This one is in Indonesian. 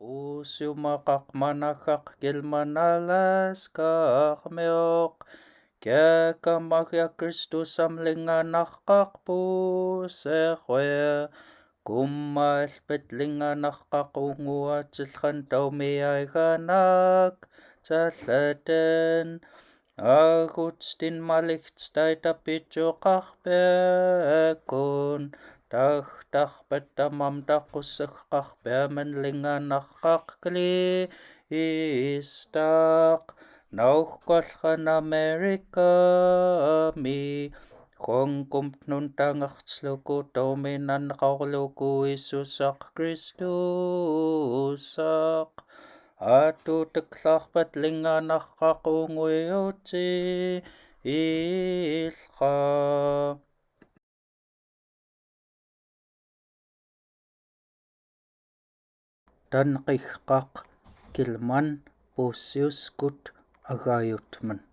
Pusiu makakmanakak kilmanalas kakmeok. Kya kamahya Kristus amlinganakak pusekwe. Kummal petlinganakak unguatsilhan taumiyaiganak tsallaten. Agutstin malichtstaita pichokakpekun. Tahtah petamam takusek kakpemen linganakak klistak. Nauhkolhan Amerika mi. Kung kumpnun tangaktsluku tauminan kauluku Isusak Kristusak. Atu teklak petlinganak kakunguyuti ilka. Dan kihkak kilman pusius kut agayutman.